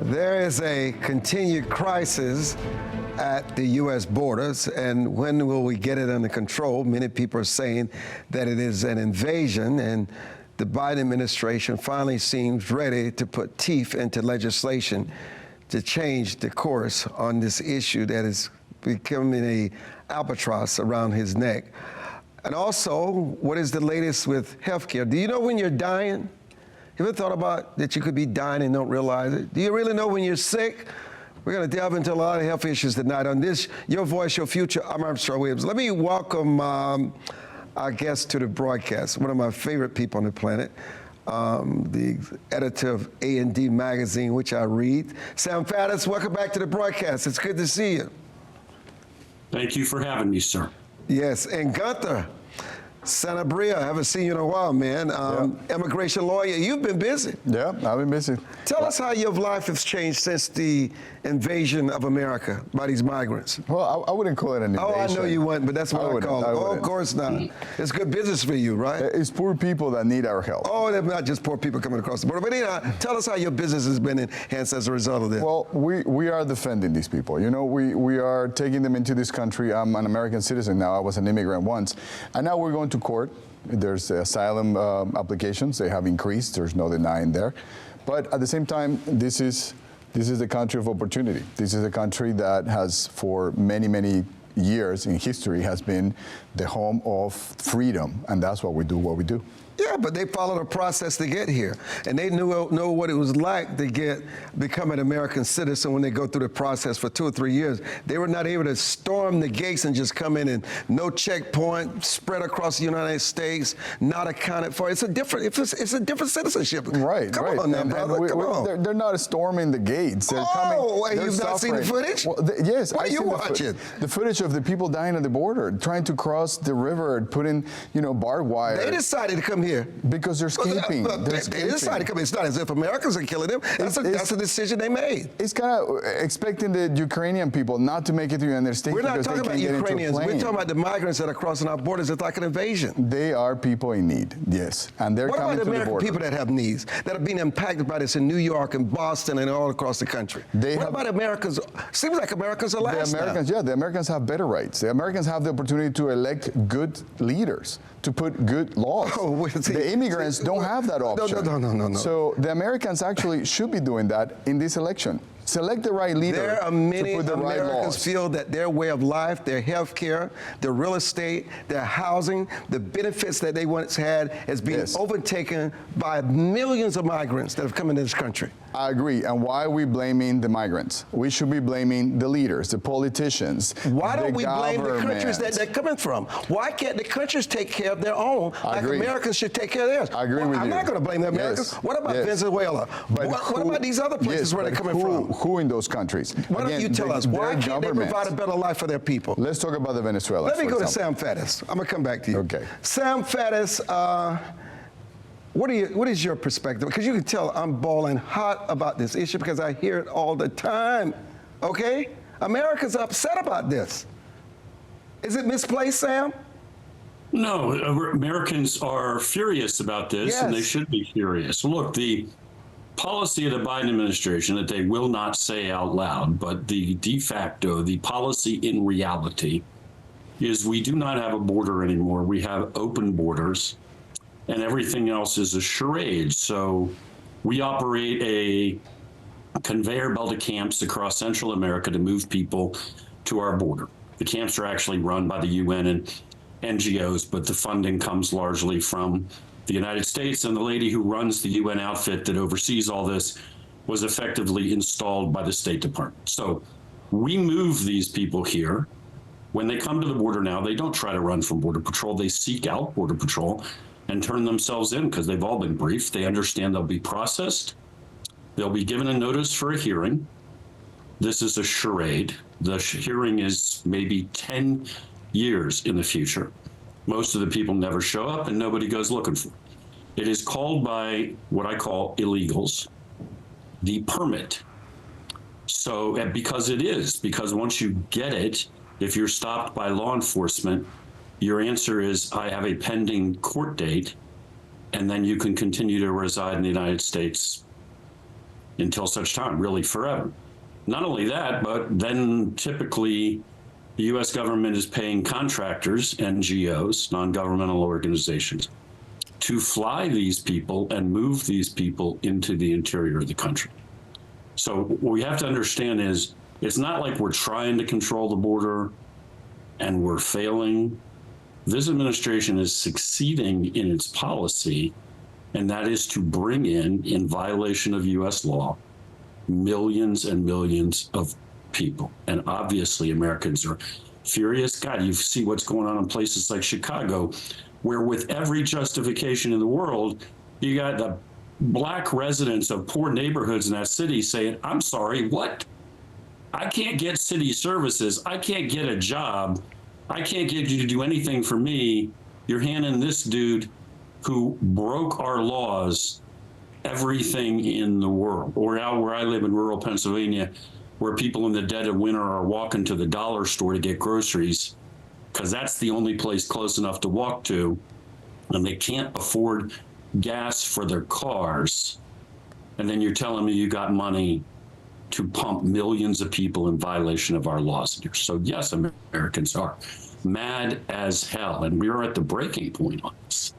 There is a continued crisis at the U.S. borders, and when will we get it under control? Many people are saying that it is an invasion, and the Biden administration finally seems ready to put teeth into legislation to change the course on this issue that is becoming an albatross around his neck. And also, what is the latest with healthcare? Do you know when you're dying? You ever thought about that you could be dying and don't realize it? Do you really know when you're sick? We're going to delve into a lot of health issues tonight on this, Your Voice, Your Future. I'm Armstrong Williams. Let me welcome our guest to the broadcast, one of my favorite people on the planet, the editor of A&D Magazine, which I read. Sam Faddis, welcome back to the broadcast. It's good to see you. Thank you for having me, sir. Yes, and Gunther Sanabria, I haven't seen you in a while, man. Immigration lawyer, you've been busy. Yeah, I've been busy. Tell us how your life has changed since the invasion of America by these migrants. Well, I wouldn't call it an invasion. Oh, I know you wouldn't, but that's what I call it. Oh, of course not. It's good business for you, right? It's poor people that need our help. Oh, they're not just poor people coming across the border. But anyhow, tell us how your business has been enhanced as a result of this. Well, we are defending these people. You know, we are taking them into this country. I'm an American citizen now. I was an immigrant once. And now we're going to court. There's asylum applications. They have increased. There's no denying there. But at the same time, this is the country of opportunity. This is a country that has, for many, many years in history, has been the home of freedom. And that's what we do, what we do. Yeah, but they followed a process to get here, and they know what it was like to become an American citizen when they go through the process for 2 or 3 years. They were not able to storm the gates and just come in and no checkpoint, spread across the United States, not accounted for. It's a different citizenship. Right, come right. on now, brother. Come on. They're not storming the the gates. They're coming. Wait, you've not seen the footage? Well, yes, what are you watching? The footage of the people dying at the border, trying to cross the river, putting barbed wire. They decided to come here. Because they're escaping. They decided to come. It's not as if Americans are killing them. That's a decision they made. It's kind of expecting the Ukrainian people not to make it to the United States. We're not talking about Ukrainians. We're talking about the migrants that are crossing our borders. It's like an invasion. They are people in need, yes. And they're coming to the border. What about American people that have needs, that are being impacted by this in New York and Boston and all across the country? What about Americans? Seems like Americans are last now. Yeah, the Americans have better rights. The Americans have the opportunity to elect good leaders, to put good laws. The immigrants don't have that option. No. So the Americans actually should be doing that in this election. Select the right leader. There are many to put the Americans right laws. feel that their way of life, their health care, their real estate, their housing, the benefits that they once had has been overtaken by millions of migrants that have come into this country. I agree. And why are we blaming the migrants? We should be blaming the leaders, the politicians. Why don't we blame the countries that they're coming from? Why can't the countries take care of their own like Americans should take care of theirs? I agree with you. I'm not going to blame the Americans. What about Venezuela? What about these other places where they're coming from? Who in those countries? Why don't you tell us? Why can't they provide a better life for their people? Let's talk about the Venezuelans. Let me go to Sam Faddis. I'm going to come back to you. Okay. Sam Faddis, what is your perspective? Because you can tell I'm boiling hot about this issue because I hear it all the time, okay? America's upset about this. Is it misplaced, Sam? No, Americans are furious about this, and they should be furious. Look, the policy of the Biden administration that they will not say out loud, but the de facto, the policy in reality, is we do not have a border anymore. We have open borders, and everything else is a charade. So we operate a conveyor belt of camps across Central America to move people to our border. The camps are actually run by the UN and NGOs, but the funding comes largely from the United States, and the lady who runs the UN outfit that oversees all this was effectively installed by the State Department. So we move these people here. When they come to the border now, they don't try to run from Border Patrol. They seek out Border Patrol and turn themselves in because they've all been briefed. They understand they'll be processed. They'll be given a notice for a hearing. this is a charade. The hearing is maybe 10 years in the future. Most of the people never show up and nobody goes looking for it. It is called by what I call illegals the permit. So, and because once you get it, if you're stopped by law enforcement, your answer is, I have a pending court date, and then you can continue to reside in the United States until such time, really forever. Not only that, but then typically the US government is paying contractors, NGOs, non-governmental organizations, to fly these people and move these people into the interior of the country. So what we have to understand is, it's not like we're trying to control the border and we're failing. This administration is succeeding in its policy, and that is to bring in violation of US law, millions and millions of people. And obviously Americans are furious. God, you see what's going on in places like Chicago, where with every justification in the world, you got the Black residents of poor neighborhoods in that city saying, I'm sorry, what? I can't get city services. I can't get a job. I can't get you to do anything for me. You're handing this dude who broke our laws everything in the world. Or out where I live in rural Pennsylvania, where people in the dead of winter are walking to the dollar store to get groceries, because that's the only place close enough to walk to, and they can't afford gas for their cars. And then you're telling me you got money to pump millions of people in violation of our laws. So yes, Americans are mad as hell, and we are at the breaking point on this.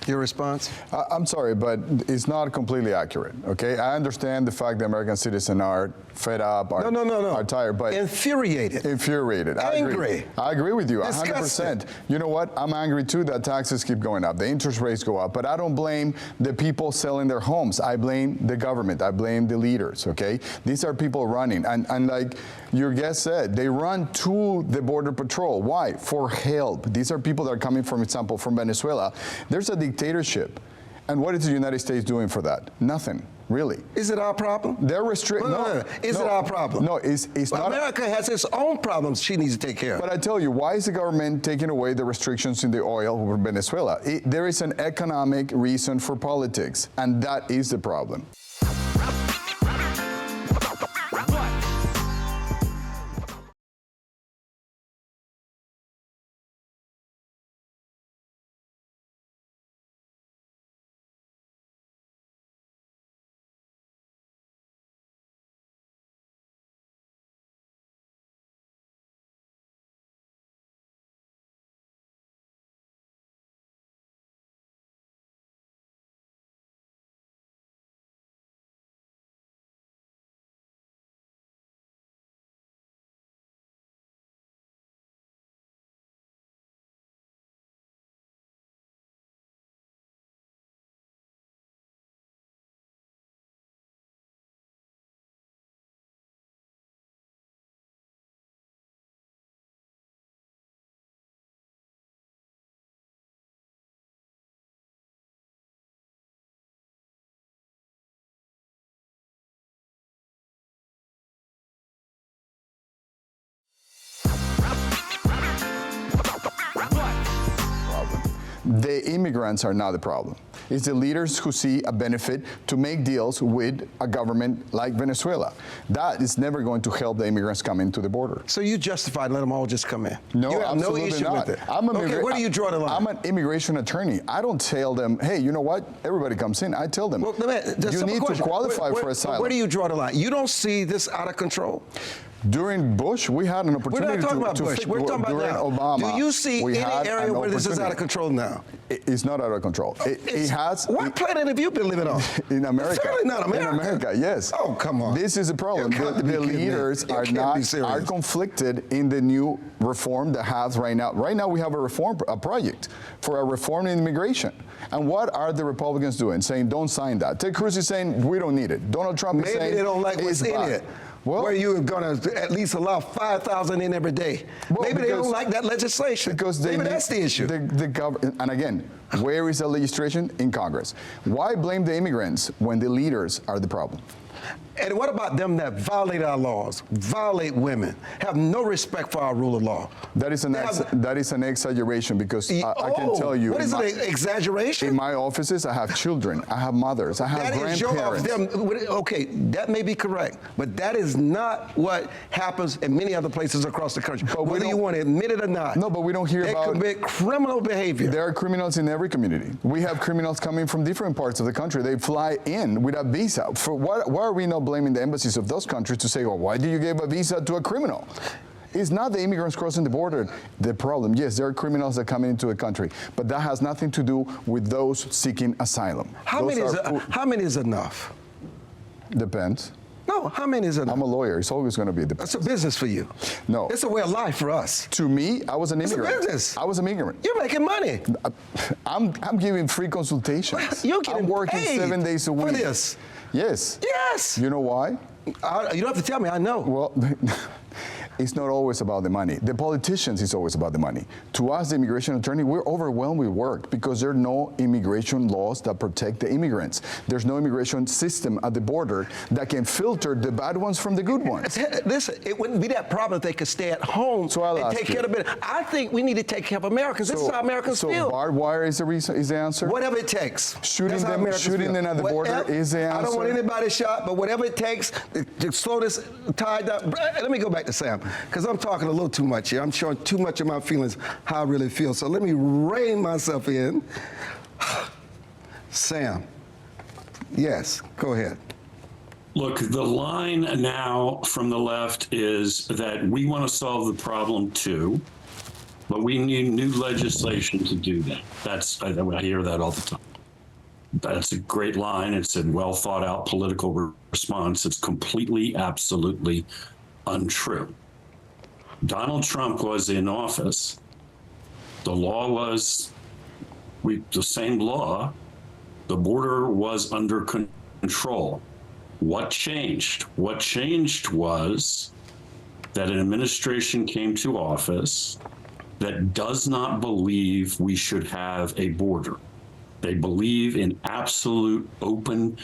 Your response? I'm sorry, but it's not completely accurate, okay? I understand the fact that American citizens are fed up, are tired, but... Infuriated. Infuriated. Angry. I agree with you, Disgusted. 100%. You know what? I'm angry too that taxes keep going up, the interest rates go up, but I don't blame the people selling their homes. I blame the government. I blame the leaders, okay? These are people running, and like your guest said, they run to the Border Patrol. Why? For help. These are people that are coming, for example, from Venezuela. There's a dictatorship. And what is the United States doing for that? Nothing, really. Is it our problem? They're restricting. No. Is it our problem? No, it's not. America has its own problems she needs to take care of. But I tell you, why is the government taking away the restrictions in the oil over Venezuela? There is an economic reason for politics, and that is the problem. The immigrants are not the problem. It's the leaders who see a benefit to make deals with a government like Venezuela. That is never going to help the immigrants come into the border. So you justify let them all just come in? No, you have absolutely no issue not. with it? Okay, where do you draw the line? I'm an immigration attorney. I don't tell them, hey, you know what? Everybody comes in. I tell them, Well, you need to qualify for asylum. Where do you draw the line? You don't see this out of control? During Bush, we had an opportunity We're not talking about to Bush. fix. We're talking about during now. Obama, Do you see we any had area an where this is out of opportunity. control now? It's not out of control. It has. What planet have you been living on? In America. Certainly not America. In America, yes. Oh, come on. This is a problem. You can't be The kidding me. leaders You are can't not be serious. are conflicted in the new reform that has right now. Right now we have a project for a reform in immigration. And what are the Republicans doing? Saying don't sign that. Ted Cruz is saying we don't need it. Donald Trump is saying Maybe they don't like what's it's in bad. it. Well, where you're going to at least allow 5,000 in every day. Well, Maybe they don't like that legislation. Because Maybe that's the issue. The government, and again, where is the legislation? In Congress. Why blame the immigrants when the leaders are the problem? And what about them that violate our laws, violate women, have no respect for our rule of law? That is an exaggeration because I can tell you. What is an exaggeration? In my offices, I have children, I have mothers, I have grandparents. Okay, that may be correct, but that is not what happens in many other places across the country. But whether you want to admit it or not. No, but we don't hear about. They commit criminal behavior. There are criminals in every community. We have criminals coming from different parts of the country. They fly in without visa. For why are we not blaming the embassies of those countries to say, well, why do you give a visa to a criminal? It's not the immigrants crossing the border the problem. Yes, there are criminals that come into the country, but that has nothing to do with those seeking asylum. How many is enough? Depends. No, how many is enough? I'm a lawyer. It's always going to be depends. That's a business for you. No. It's a way of life for us. To me, I was an immigrant. It's a business. I was an immigrant. You're making money. I'm giving free consultations. You're getting I'm working paid 7 days a week. for this. Yes. Yes. You know why? You don't have to tell me. I know. Well, it's not always about the money. The politicians, it's always about the money. To us, the immigration attorney, we're overwhelmed with work because there are no immigration laws that protect the immigrants. There's no immigration system at the border that can filter the bad ones from the good ones. Listen, it wouldn't be that problem if they could stay at home and take care of it. I think we need to take care of Americans. This is how Americans feel. So barbed wire is the answer? Whatever it takes. Shooting them at the border is the answer? I don't want anybody shot, but whatever it takes to slow this tide down. Let me go back to Sam, because I'm talking a little too much here. I'm showing too much of my feelings, how I really feel. So let me rein myself in. Sam, yes, go ahead. Look, the line now from the left is that we want to solve the problem too, but we need new legislation to do that. I hear that all the time. That's a great line. It's a well thought out political response. It's completely, absolutely untrue. Donald Trump was in office. The law was the same law. The border was under control. What changed? What changed was that an administration came to office that does not believe we should have a border. They believe in absolute open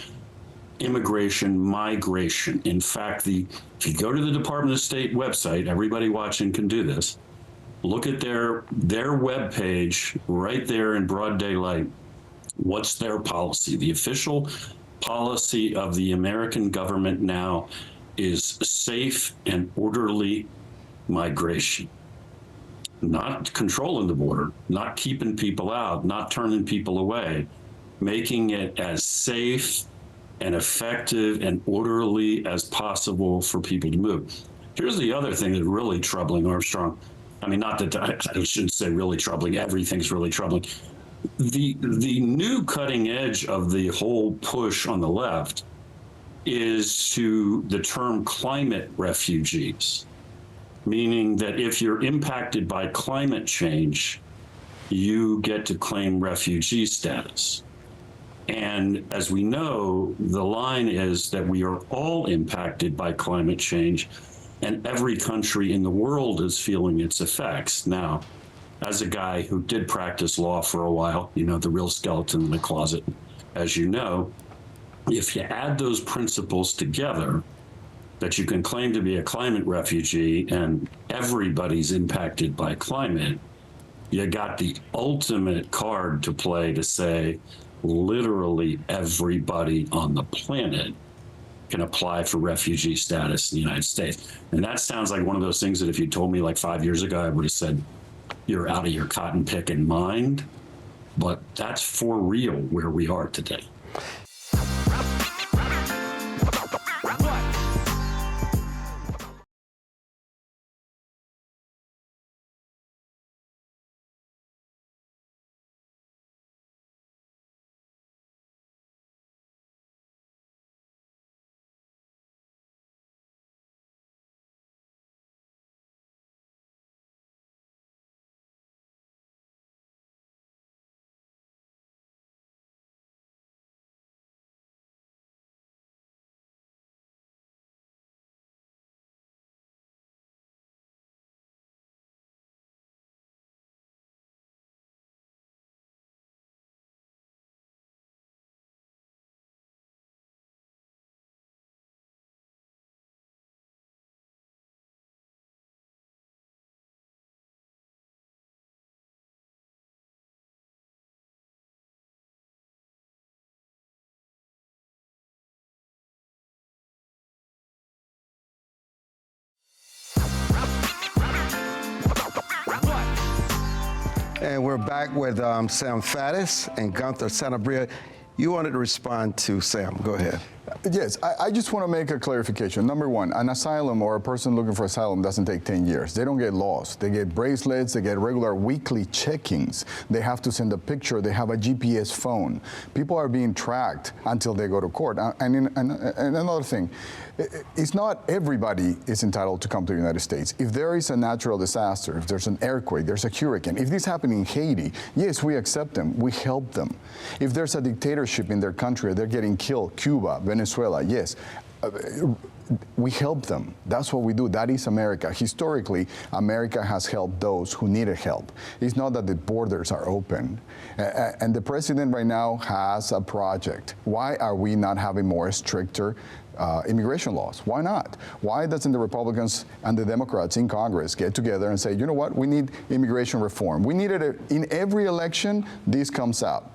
immigration, migration. In fact, if you go to the Department of State website, everybody watching can do this, look at their webpage right there in broad daylight. What's their policy? The official policy of the American government now is safe and orderly migration. Not controlling the border, not keeping people out, not turning people away, making it as safe and effective and orderly as possible for people to move. Here's the other thing that's really troubling, Armstrong. I mean, not that I shouldn't say really troubling, everything's really troubling. The new cutting edge of the whole push on the left is to the term climate refugees, meaning that if you're impacted by climate change, you get to claim refugee status. And as we know, the line is that we are all impacted by climate change, and every country in the world is feeling its effects. Now, as a guy who did practice law for a while, the real skeleton in the closet, as you know, if you add those principles together, that you can claim to be a climate refugee and everybody's impacted by climate, you got the ultimate card to play to say literally everybody on the planet can apply for refugee status in the United States. And that sounds like one of those things that if you told me like 5 years ago, I would have said, you're out of your cotton picking mind. But that's for real where we are today. And we're back with Sam Faddis and Gunther Sanabria. You wanted to respond to Sam. Go ahead. Yes, I just want to make a clarification. Number one, an asylum or a person looking for asylum doesn't take 10 years. They don't get lost. They get bracelets, they get regular weekly checkings. They have to send a picture, they have a GPS phone. People are being tracked until they go to court. And another thing, it's not everybody is entitled to come to the United States. If there is a natural disaster, if there's an earthquake, there's a hurricane, if this happened in Haiti, yes, we accept them, we help them. If there's a dictatorship in their country, they're getting killed, Cuba, Venezuela, yes, we help them. That's what we do. That is America. Historically, America has helped those who needed help. It's not that the borders are open. And the president right now has a project. Why are we not having more stricter immigration laws? Why not? Why doesn't the Republicans and the Democrats in Congress get together and say, you know what, we need immigration reform. We needed it in every election, this comes out.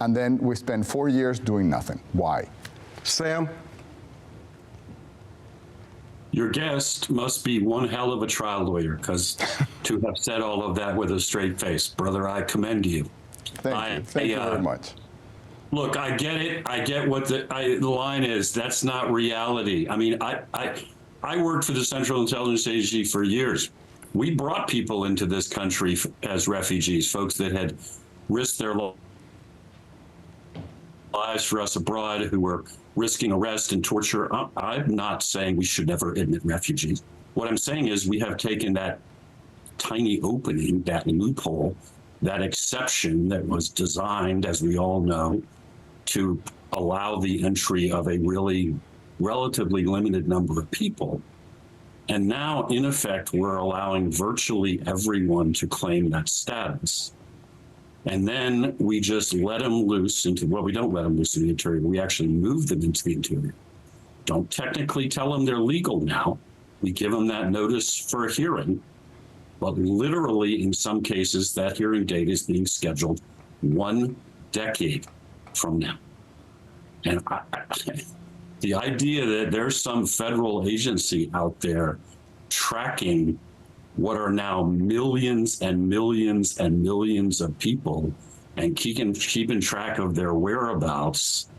And then we spend 4 years doing nothing. Why? Sam? Your guest must be one hell of a trial lawyer, because to have said all of that with a straight face, brother, I commend you. Thank you very much. Look, I get it. I get what the line is. That's not reality. I mean, I worked for the Central Intelligence Agency for years. We brought people into this country as refugees, folks that had risked their lives for us abroad, who were risking arrest and torture. I'm not saying we should never admit refugees. What I'm saying is we have taken that tiny opening, that loophole, that exception that was designed, as we all know, to allow the entry of a really relatively limited number of people. And now, in effect, we're allowing virtually everyone to claim that status. And then we just let them loose into, well, we don't let them loose in the interior. We actually move them into the interior. Don't technically tell them they're legal now. We give them that notice for a hearing. But literally, in some cases, that hearing date is being scheduled 1 decade from now. And the idea that there's some federal agency out there tracking what are now millions and millions and millions of people and keeping track of their whereabouts,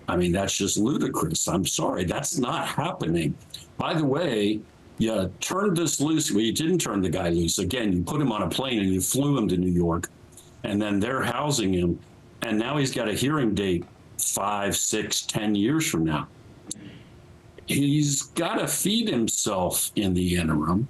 I mean, that's just ludicrous. I'm sorry, that's not happening. By the way, you turned this loose. Well, you didn't turn the guy loose. Again, you put him on a plane and you flew him to New York, and then they're housing him. And now he's got a hearing date 5, 6, 10 years from now. He's got to feed himself in the interim.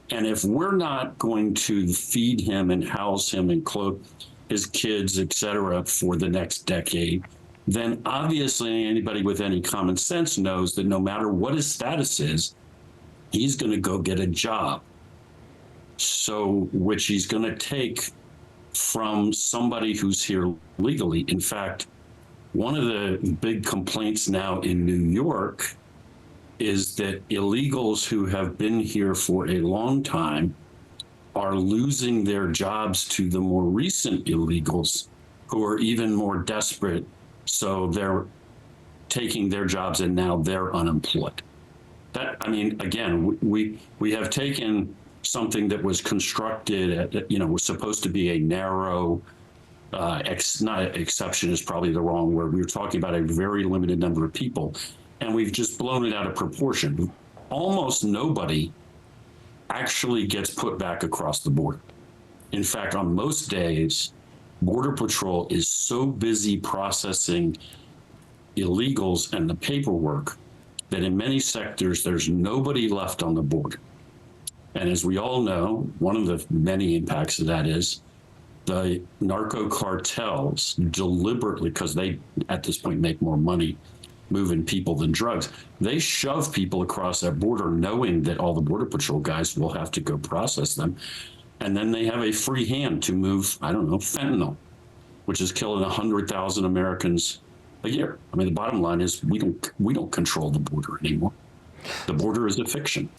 And if we're not going to feed him and house him and clothe his kids, et cetera, for the next decade, then obviously anybody with any common sense knows that no matter what his status is, he's going to go get a job. So, which he's going to take from somebody who's here legally. In fact, one of the big complaints now in New York is that illegals who have been here for a long time are losing their jobs to the more recent illegals who are even more desperate. So they're taking their jobs and now they're unemployed. That, I mean, again, we have taken something that was constructed, was supposed to be a narrow, not exception is probably the wrong word. We were talking about a very limited number of people, and we've just blown it out of proportion. Almost nobody actually gets put back across the border. In fact, on most days, Border Patrol is so busy processing illegals and the paperwork that in many sectors, there's nobody left on the border. And as we all know, one of the many impacts of that is the narco cartels deliberately, because they, at this point, make more money moving people than drugs, they shove people across that border knowing that all the Border Patrol guys will have to go process them. And then they have a free hand to move, I don't know, fentanyl, which is killing 100,000 Americans a year. I mean, the bottom line is we don't control the border anymore. The border is a fiction.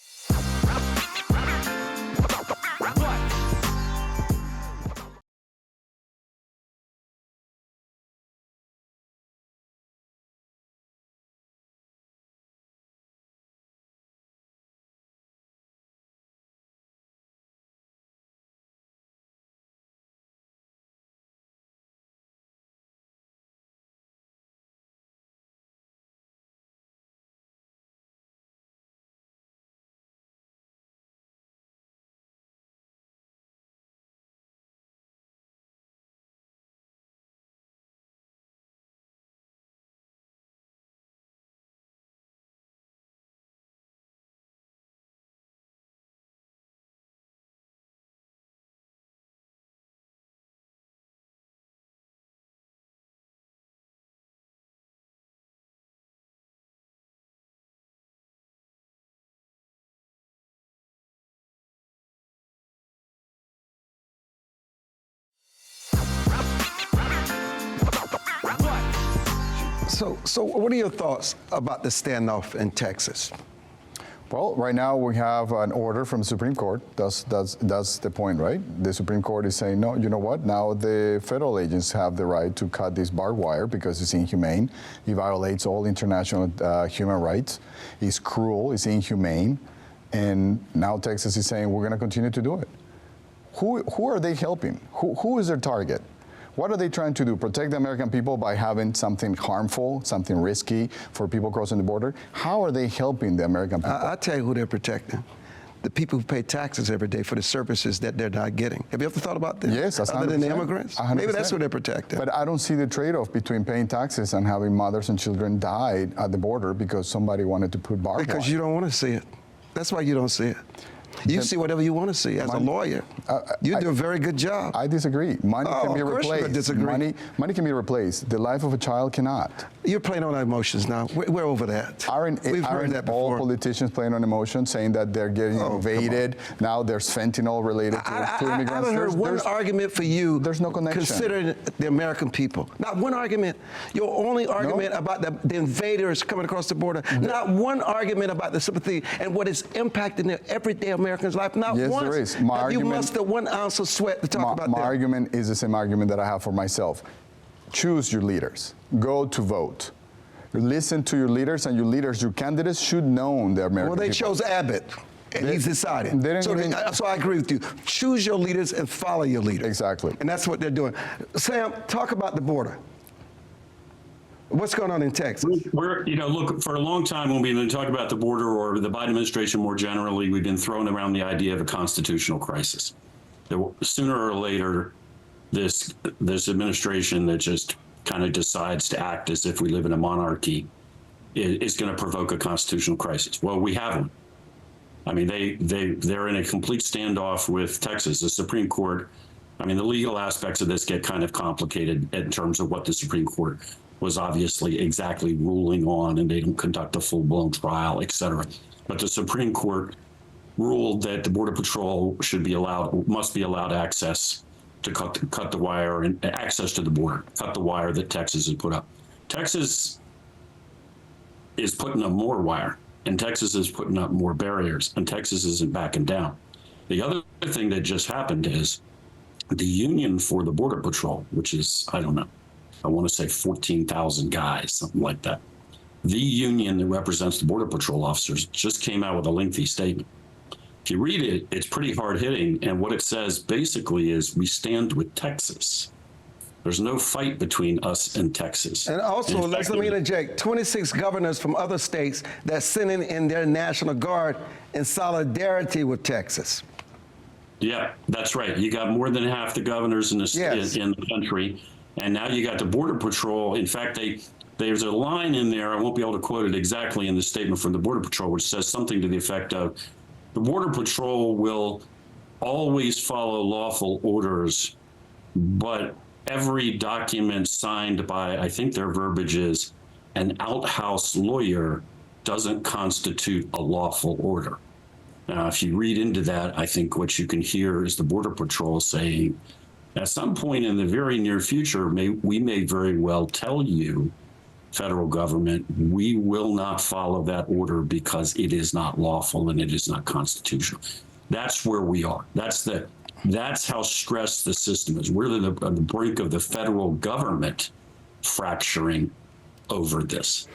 So what are your thoughts about the standoff in Texas? Well, right now we have an order from the Supreme Court. That's the point, right? The Supreme Court is saying, no, you know what? Now the federal agents have the right to cut this barbed wire because it's inhumane. It violates all international human rights. It's cruel. It's inhumane. And now Texas is saying we're going to continue to do it. Who are they helping? Who is their target? What are they trying to do? Protect the American people by having something harmful, something risky for people crossing the border? How are they helping the American people? I'll tell you who they're protecting. The people who pay taxes every day for the services that they're not getting. Have you ever thought about that? Yes, that's 100%. Other than the immigrants? 100%. Maybe that's what they're protecting. But I don't see the trade-off between paying taxes and having mothers and children die at the border because somebody wanted to put barbed wire. Because you don't want to see it. That's why you don't see it. You see whatever you want to see as a lawyer. You do a very good job. I disagree. Money can be of course replaced. you disagree. Money can be replaced. The life of a child cannot. You're playing on our emotions now. We're over that. We've heard that all before. politicians playing on emotions, saying that they're getting invaded? Now there's fentanyl related to immigrants. I haven't heard one argument for you. There's no connection. Considering the American people. Not one argument. Your only argument about the invaders coming across the border. Not one argument about the sympathy and what is impacting the everyday American's life. Not Yes, once there is. have you mustered 1 ounce of sweat to talk about that. My argument is the same argument that I have for myself. Choose your leaders. Go to vote. Listen to your leaders, and your candidates should know the American Well, they people. chose Abbott, and he's decided. So I agree with you. Choose your leaders and follow your leaders. Exactly. And that's what they're doing. Sam, talk about the border. What's going on in Texas? Look, for a long time when we've been talking about the border or the Biden administration more generally, we've been throwing around the idea of a constitutional crisis. Sooner or later, this administration that just kind of decides to act as if we live in a monarchy is going to provoke a constitutional crisis. Well, we have one. I mean, they're in a complete standoff with Texas. The Supreme Court, I mean, the legal aspects of this get kind of complicated in terms of what the Supreme Court was obviously exactly ruling on, and they don't conduct a full-blown trial, et cetera. But the Supreme Court ruled that the Border Patrol must be allowed access to cut the wire and access to the border, cut the wire that Texas has put up. Texas is putting up more wire, and Texas is putting up more barriers, and Texas isn't backing down. The other thing that just happened is the union for the Border Patrol, which is, I don't know, I want to say 14,000 guys, something like that. The union that represents the Border Patrol officers just came out with a lengthy statement. If you read it, it's pretty hard hitting. And what it says basically is we stand with Texas. There's no fight between us and Texas. And also, let me interject, 26 governors from other states that sending in their National Guard in solidarity with Texas. Yeah, that's right. You got more than half the governors in the country. And now you got the Border Patrol. In fact, there's a line in there, I won't be able to quote it exactly in the statement from the Border Patrol, which says something to the effect of, the Border Patrol will always follow lawful orders, but every document signed by, I think their verbiage is, an outhouse lawyer doesn't constitute a lawful order. Now, if you read into that, I think what you can hear is the Border Patrol saying, at some point in the very near future, we may very well tell you, federal government, we will not follow that order because it is not lawful and it is not constitutional. That's where we are. That's how stressed the system is. We're on the brink of the federal government fracturing over this.